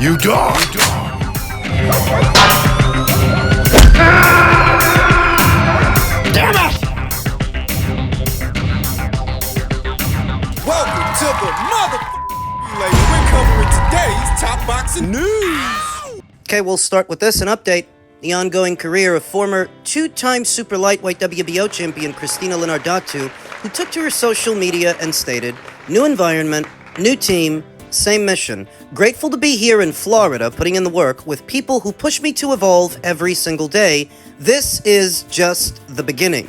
You dog! Damn it! Welcome to the motherfucking we're covering today's top boxing news. Okay, we'll start with this, an update. The ongoing career of former two-time super lightweight WBO champion Christina Linardatou, who took to her social media and stated, "New environment, new team, same mission. Grateful to be here in Florida, putting in the work with people who push me to evolve every single day. This is just the beginning."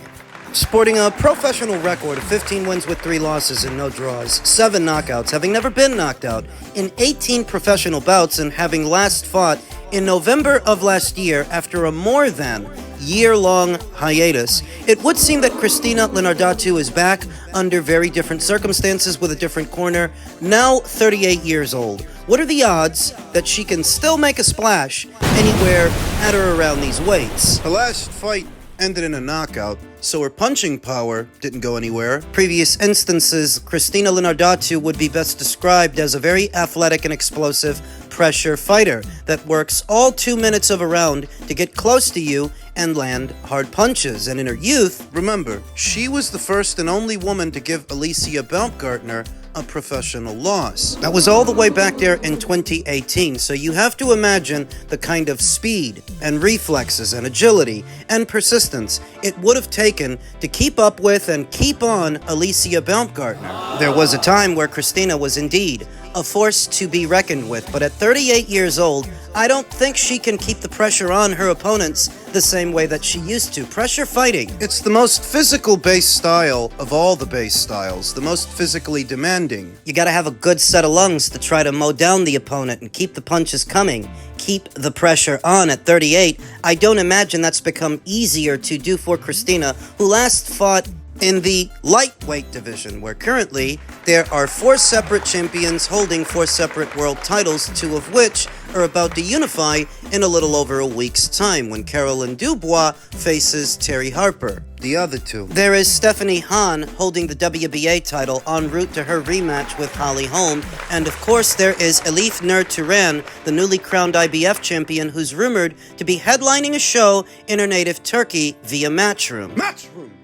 Sporting a professional record of 15 wins with 3 losses and no draws, 7 knockouts, having never been knocked out in 18 professional bouts, and having last fought in November of last year after a more than year-long hiatus, it would seem that Christina Linardatou is back under very different circumstances with a different corner, now 38 years old. What are the odds that she can still make a splash anywhere at or around these weights? Her last fight ended in a knockout, so her punching power didn't go anywhere. Previous instances, Christina Linardatou would be best described as a very athletic and explosive pressure fighter that works all 2 minutes of a round to get close to you and land hard punches. And in her youth, remember, she was the first and only woman to give Alicia Baumgartner a professional loss. That was all the way back there in 2018, so you have to imagine the kind of speed and reflexes and agility and persistence it would have taken to keep up with and keep on Alicia Baumgartner. There was a time where Christina was indeed a force to be reckoned with, but at 38 years old, I don't think she can keep the pressure on her opponents the same way that she used to. Pressure fighting, it's the most physical base style of all the base styles, the most physically demanding. You gotta have a good set of lungs to try to mow down the opponent and keep the punches coming, keep the pressure on at 38. I don't imagine that's become easier to do for Christina, who last fought in the lightweight division, where currently there are 4 separate champions holding 4 separate world titles, 2 of which are about to unify in a little over a week's time when Caroline Dubois faces Terry Harper. The other 2. There is Stephanie Hahn holding the WBA title en route to her rematch with Holly Holm, and of course there is Elif Nur Turan, the newly crowned IBF champion, who's rumored to be headlining a show in her native Turkey via Matchroom.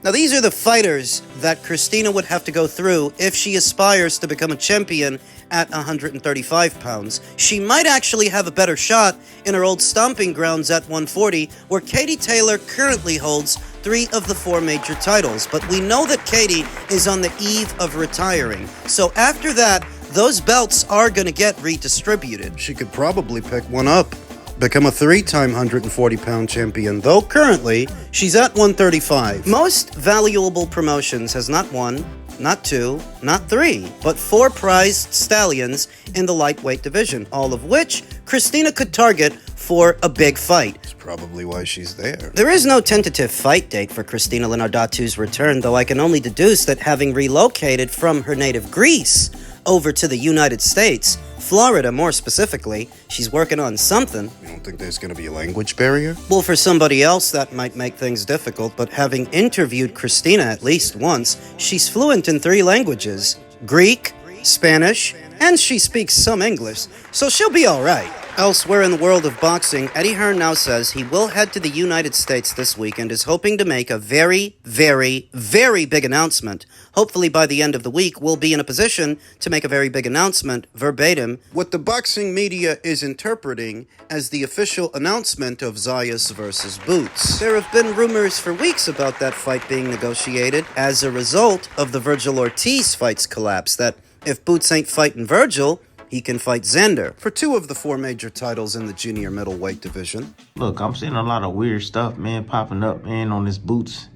Now these are the fighters that Christina would have to go through if she aspires to become a champion at 135 pounds. She might actually have a better shot in her old stomping grounds at 140, where Katie Taylor currently holds 3 of the 4 major titles. But we know that Katie is on the eve of retiring. So after that, those belts are going to get redistributed. She could probably pick one up, become a 3-time 140-pound champion, though currently she's at 135. Most valuable promotions has not 1, not 2, not 3, but 4 prized stallions in the lightweight division, all of which Christina could target for a big fight. That's probably why she's there. There is no tentative fight date for Christina Linardatou's return, though I can only deduce that having relocated from her native Greece over to the United States, Florida more specifically, she's working on something. You don't think there's going to be a language barrier? Well, for somebody else that might make things difficult, but having interviewed Christina at least once, she's fluent in 3 languages: Greek, Spanish, and she speaks some English, so she'll be alright. Elsewhere in the world of boxing, Eddie Hearn now says he will head to the United States this week and is hoping to make a very, very, very big announcement. Hopefully by the end of the week, we'll be in a position to make a very big announcement, verbatim, what the boxing media is interpreting as the official announcement of Zayas versus Boots. There have been rumors for weeks about that fight being negotiated as a result of the Virgil Ortiz fight's collapse, that if Boots ain't fighting Virgil, he can fight Xander for 2 of the 4 major titles in the junior middleweight division. Look, I'm seeing a lot of weird stuff, man, popping up, man, on this Boots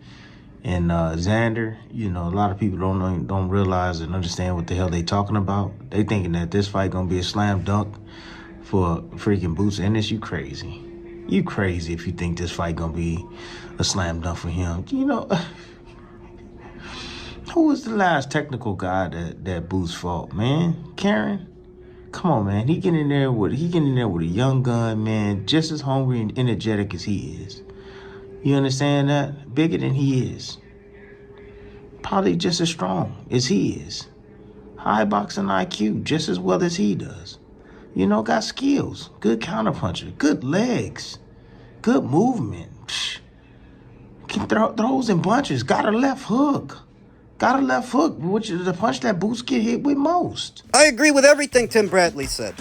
and Xander. You know, a lot of people don't realize and understand what the hell they talking about. They thinking that this fight gonna be a slam dunk for freaking Boots Ennis. You crazy. You crazy if you think this fight gonna be a slam dunk for him. You know, who was the last technical guy that Boots fought, man? Karen? Come on, man. He getting in there with a young gun, man, just as hungry and energetic as he is. You understand that? Bigger than he is. Probably just as strong as he is. High boxing IQ, just as well as he does. You know, got skills, good counterpuncher, good legs, good movement. Can throws in bunches, got a left hook. Got a left hook, which is the punch that Boots get hit with most. I agree with everything Tim Bradley said.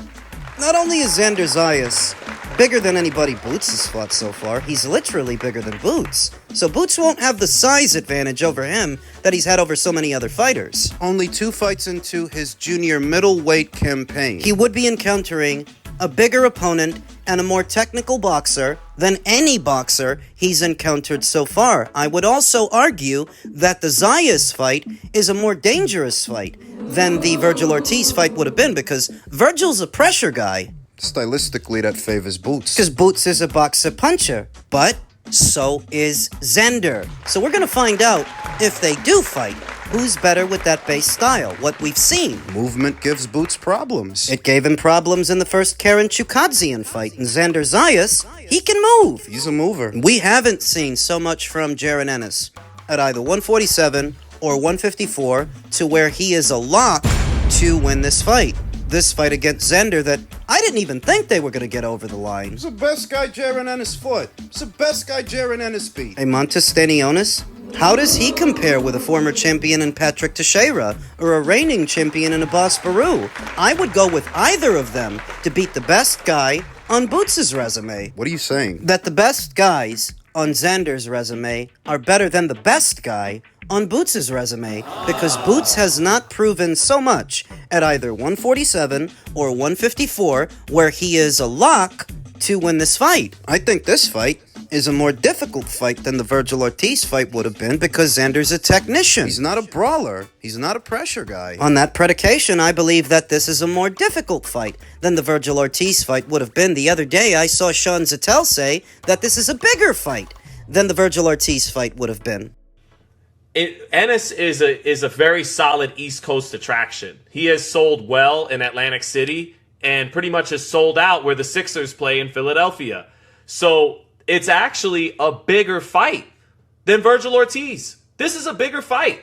Not only is Xander Zayas bigger than anybody Boots has fought so far, he's literally bigger than Boots. So Boots won't have the size advantage over him that he's had over so many other fighters. Only 2 fights into his junior middleweight campaign, he would be encountering a bigger opponent and a more technical boxer than any boxer he's encountered so far. I would also argue that the Zayas fight is a more dangerous fight than the Virgil Ortiz fight would have been, because Virgil's a pressure guy. Stylistically, that favors Boots. Because Boots is a boxer puncher, but so is Xander. So we're going to find out, if they do fight, who's better with that base style, what we've seen. Movement gives Boots problems. It gave him problems in the first Karen Chukadzian fight, and Xander Zayas, he can move. He's a mover. We haven't seen so much from Jaron Ennis at either 147 or 154 to where he is a lock to win this fight. This fight against Xander that I didn't even think they were going to get over the line. He's the best guy Jaron Ennis fought. He's the best guy Jaron Ennis beat. A Montestanionis? How does he compare with a former champion in Patrick Teixeira or a reigning champion in Abbas Baru? I would go with either of them to beat the best guy on Boots' resume. What are you saying? That the best guys on Xander's resume are better than the best guy on Boots' resume, because Boots has not proven so much at either 147 or 154 where he is a lock to win this fight. I think this fight is a more difficult fight than the Virgil Ortiz fight would have been, because Xander's a technician. He's not a brawler. He's not a pressure guy. On that predication, I believe that this is a more difficult fight than the Virgil Ortiz fight would have been. The other day, I saw Sean Zattel say that this is a bigger fight than the Virgil Ortiz fight would have been. Ennis is a very solid East Coast attraction. He has sold well in Atlantic City and pretty much has sold out where the Sixers play in Philadelphia. So it's actually a bigger fight than Virgil Ortiz. This is a bigger fight.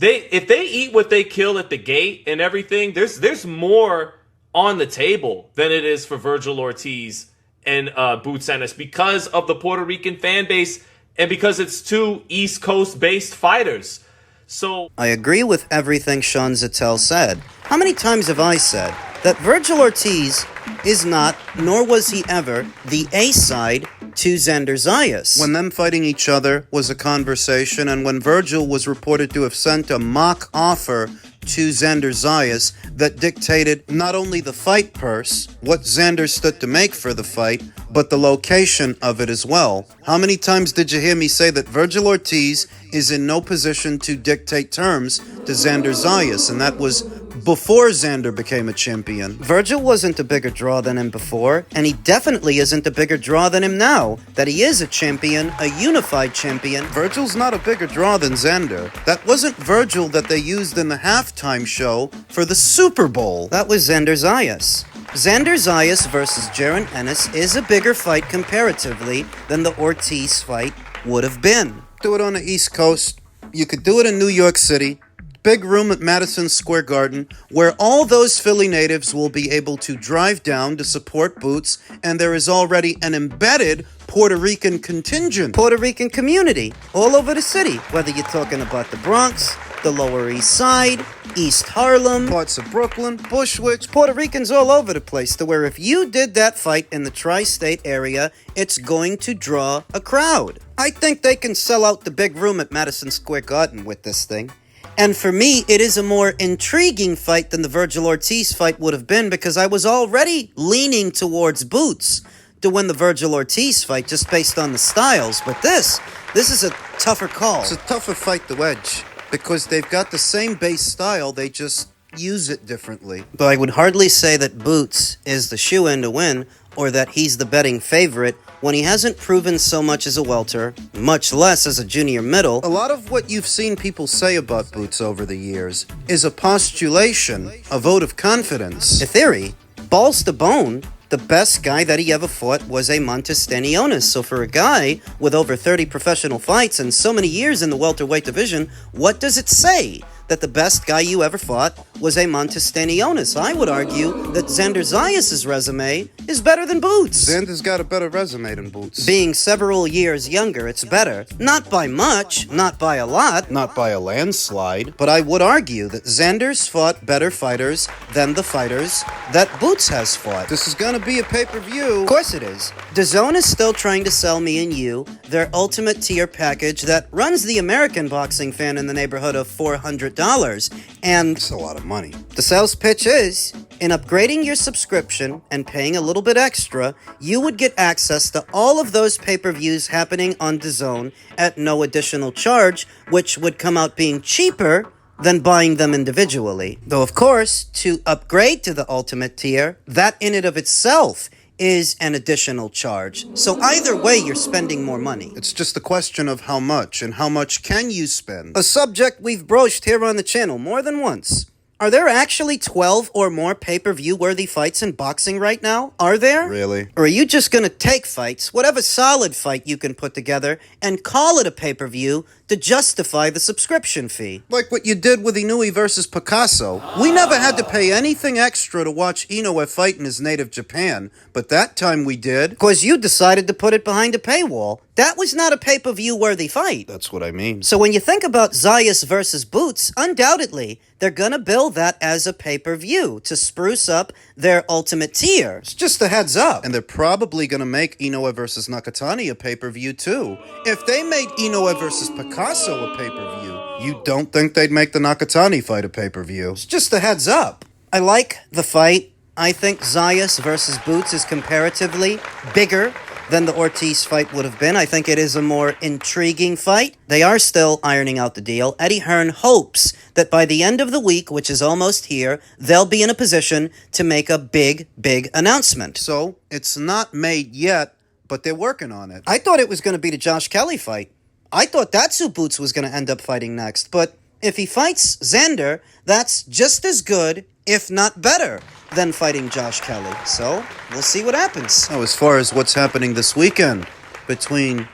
If they eat what they kill at the gate and everything, there's more on the table than it is for Virgil Ortiz and Boots Ennis, because of the Puerto Rican fan base and because it's 2 East Coast-based fighters. So I agree with everything Sean Zattel said. How many times have I said that Virgil Ortiz is not, nor was he ever, the A-side to Xander Zayas? When them fighting each other was a conversation, and when Virgil was reported to have sent a mock offer to Xander Zayas that dictated not only the fight purse, what Xander stood to make for the fight, but the location of it as well. How many times did you hear me say that Virgil Ortiz is in no position to dictate terms to Xander Zayas, and that was before Xander became a champion? Virgil wasn't a bigger draw than him before, and he definitely isn't a bigger draw than him now, that he is a champion, a unified champion. Virgil's not a bigger draw than Xander. That wasn't Virgil that they used in the halftime show for the Super Bowl. That was Xander Zayas. Xander Zayas versus Jaron Ennis is a bigger fight comparatively than the Ortiz fight would have been. Do it on the East Coast. You could do it in New York City. Big room at Madison Square Garden, where all those Philly natives will be able to drive down to support Boots, and there is already an embedded Puerto Rican contingent. Puerto Rican community all over the city, whether you're talking about the Bronx, the Lower East Side, East Harlem, Parts of Brooklyn, Bushwick. Puerto Ricans all over the place, to where if you did that fight in the tri-state area, it's going to draw a crowd. I think they can sell out the big room at Madison Square Garden with this thing. And for me, it is a more intriguing fight than the Virgil Ortiz fight would have been, because I was already leaning towards Boots to win the Virgil Ortiz fight just based on the styles. But this is a tougher call. It's a tougher fight to edge, because they've got the same base style, they just use it differently. But I would hardly say that Boots is the shoe-in to win, or that he's the betting favorite, when he hasn't proven so much as a welter, much less as a junior middle. A lot of what you've seen people say about Boots over the years is a postulation, a vote of confidence. A theory, balls to bone, the best guy that he ever fought was a Montestanionis. So for a guy with over 30 professional fights and so many years in the welterweight division, what does it say that the best guy you ever fought was a Montestanionis. I would argue that Xander Zayas' resume is better than Boots. Xander's got a better resume than Boots. Being several years younger, it's better. Not by much, not by a lot, Not by a landslide. but I would argue that Xander's fought better fighters than the fighters that Boots has fought. This is gonna be a pay-per-view. Of course it is. DAZN is still trying to sell me and you their ultimate tier package that runs the American boxing fan in the neighborhood of $400. And That's a lot of money. the sales pitch is, in upgrading your subscription and paying a little bit extra, you would get access to all of those pay-per-views happening on DAZN at no additional charge, which would come out being cheaper than buying them individually. Though, of course, to upgrade to the ultimate tier, that in and of itself is an additional charge. So either way, you're spending more money. It's just a question of how much, and how much can you spend? A subject we've broached here on the channel more than once. Are there actually 12 or more pay-per-view worthy fights in boxing right now? Are there? Really? Or are you just gonna take fights, whatever solid fight you can put together, and call it a pay-per-view to justify the subscription fee? Like what you did with Inoue versus Picasso. We never had to pay anything extra to watch Inoue fight in his native Japan, but that time we did. Because you decided to put it behind a paywall. That was not a pay-per-view worthy fight. That's what I mean. So when you think about Zayas versus Boots, undoubtedly, they're gonna bill that as a pay-per-view to spruce up their ultimate tier. It's just a heads up. And they're probably gonna make Inoue versus Nakatani a pay-per-view too. If they made Inoue versus Picasso a pay-per-view, you don't think they'd make the Nakatani fight a pay-per-view? It's just a heads up. I like the fight. I think Zayas versus Boots is comparatively bigger than the Ortiz fight would have been. I think it is a more intriguing fight. They are still ironing out the deal. Eddie Hearn hopes that by the end of the week, which is almost here, they'll be in a position to make a big announcement. So, it's not made yet, but they're working on it. I thought it was going to be the Josh Kelly fight. I thought that's who Boots was going to end up fighting next. But if he fights Xander, that's just as good, if not better, than fighting Josh Kelly. So, we'll see what happens. Now, as far as what's happening this weekend between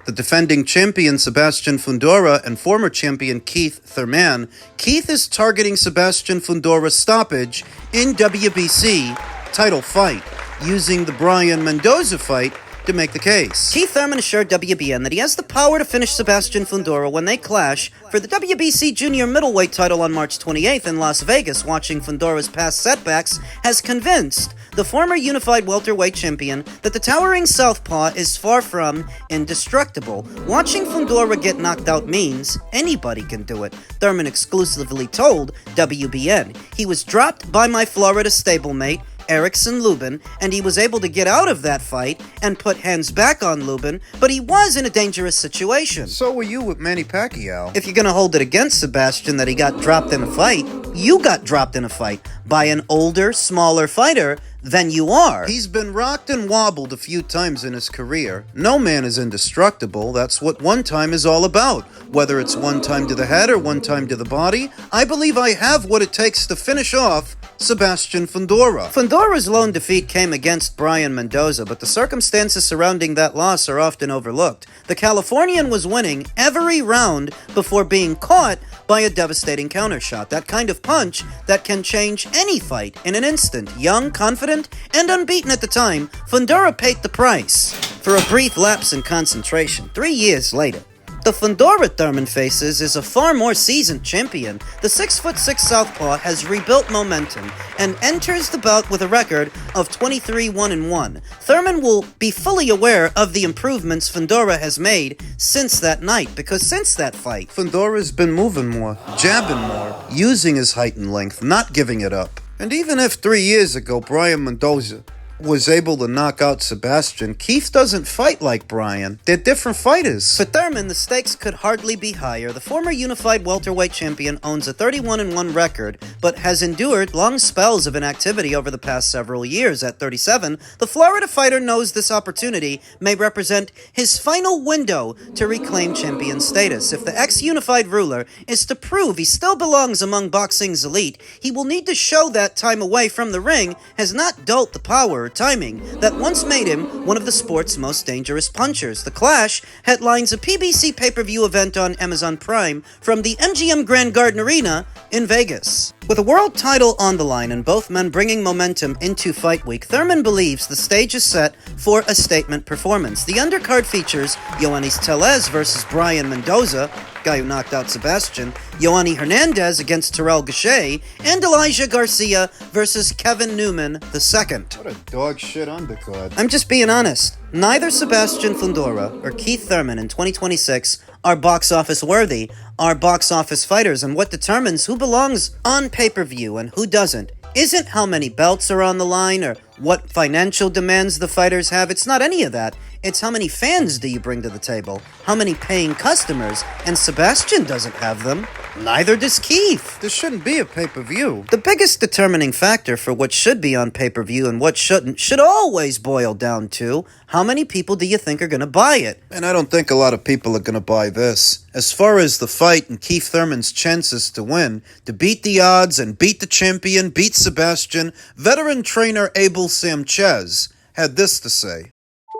the defending champion Sebastian Fundora and former champion Keith Thurman, Keith is targeting Sebastian Fundora's stoppage in WBC title fight, using the Brian Mendoza fight to make the case. Keith Thurman assured WBN that he has the power to finish Sebastian Fundora when they clash for the WBC junior middleweight title on March 28th in Las Vegas. Watching Fundora's past setbacks has convinced the former unified welterweight champion that the towering southpaw is far from indestructible. Watching Fundora get knocked out means anybody can do it, Thurman exclusively told WBN. He was dropped by my Florida stablemate, Erickson Lubin, and he was able to get out of that fight and put hands back on Lubin, but he was in a dangerous situation. So were you with Manny Pacquiao. If you're gonna hold it against Sebastian that he got dropped in a fight, you got dropped in a fight by an older, smaller fighter than you are. He's been rocked and wobbled a few times in his career. No man is indestructible. That's what one time is all about. Whether it's one time to the head or one time to the body, I believe I have what it takes to finish off Sebastian Fundora. Fundora's lone defeat came against Brian Mendoza, but the circumstances surrounding that loss are often overlooked. The Californian was winning every round before being caught by a devastating countershot. That kind of punch that can change any fight in an instant. Young, confident, and unbeaten at the time, Fundora paid the price for a brief lapse in concentration. 3 years later, the Fundora Thurman faces is a far more seasoned champion. The 6'6" southpaw has rebuilt momentum and enters the bout with a record of 23-1-1. Thurman will be fully aware of the improvements Fundora has made since that night, because since that fight, Fundora's been moving more, jabbing more, using his height and length, not giving it up. And even if 3 years ago Brian Mendoza was able to knock out Sebastian, Keith doesn't fight like Brian. They're different fighters. For Thurman, the stakes could hardly be higher. The former unified welterweight champion owns a 31-1 record, but has endured long spells of inactivity over the past several years. At 37, the Florida fighter knows this opportunity may represent his final window to reclaim champion status. If the ex-unified ruler is to prove he still belongs among boxing's elite, he will need to show that time away from the ring has not dulled the powers cleverer timing that once made him one of the sport's most dangerous punchers. The clash headlines a PBC pay-per-view event on Amazon Prime from the MGM Grand Garden Arena in Vegas. With a world title on the line and both men bringing momentum into Fight Week, Thurman believes the stage is set for a statement performance. The undercard features Yoenis Tellez versus Brian Mendoza, guy who knocked out Sebastian, Yoani Hernandez against Terrell Gausha, and Elijah Garcia versus Kevin Newman II. What a dog shit undercard. I'm just being honest. Neither Sebastian Fundora or Keith Thurman in 2026 are box office worthy, are box office fighters, and what determines who belongs on pay-per-view and who doesn't isn't how many belts are on the line or what financial demands the fighters have. It's not any of that. It's how many fans do you bring to the table, how many paying customers, and Sebastian doesn't have them. Neither does Keith. This shouldn't be a pay-per-view. The biggest determining factor for what should be on pay-per-view and what shouldn't should always boil down to how many people do you think are going to buy it? And I don't think a lot of people are going to buy this. As far as the fight and Keith Thurman's chances to win, to beat the odds and beat the champion, beat Sebastian, veteran trainer Abel Sanchez had this to say.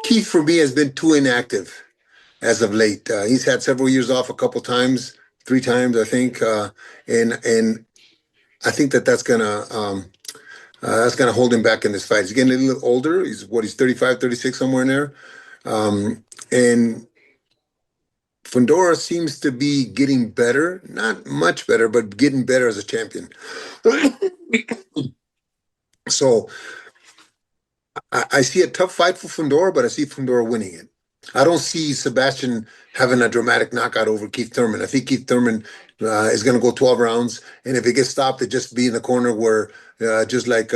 Keith, for me, has been too inactive as of late. He's had several years off, a couple times, 3 times, I think, and I think that's gonna hold him back in this fight. He's getting a little older. He's 35, 36, somewhere in there, and Fundora seems to be getting better, not much better, but getting better as a champion. So I see a tough fight for Fundora, but I see Fundora winning it. I don't see Sebastian having a dramatic knockout over Keith Thurman. I think Keith Thurman is going to go 12 rounds, and if it gets stopped, it just be in the corner where, just like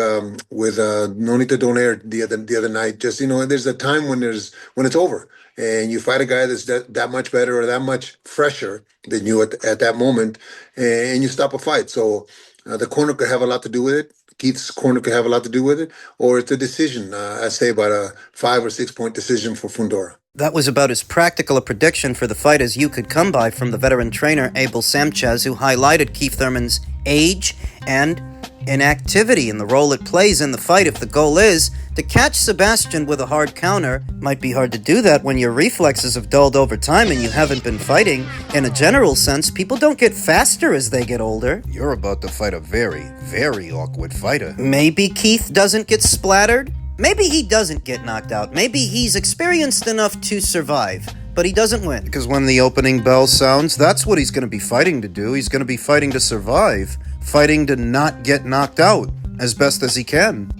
with Nonita Donaire the other night. Just there's a time when it's over, and you fight a guy that's that much better or that much fresher than you at that moment, and you stop a fight. So the corner could have a lot to do with it. Keith's corner could have a lot to do with it, or it's a decision. I say about a 5 or 6 point decision for Fundora. That was about as practical a prediction for the fight as you could come by from the veteran trainer Abel Sanchez, who highlighted Keith Thurman's age and inactivity and the role it plays in the fight. If the goal is to catch Sebastian with a hard counter, might be hard to do that when your reflexes have dulled over time and you haven't been fighting. In a general sense, people don't get faster as they get older. You're about to fight a very, very awkward fighter. Maybe Keith doesn't get splattered. Maybe he doesn't get knocked out. Maybe he's experienced enough to survive, but he doesn't win. Because when the opening bell sounds, that's what he's going to be fighting to do. He's going to be fighting to survive, fighting to not get knocked out as best as he can.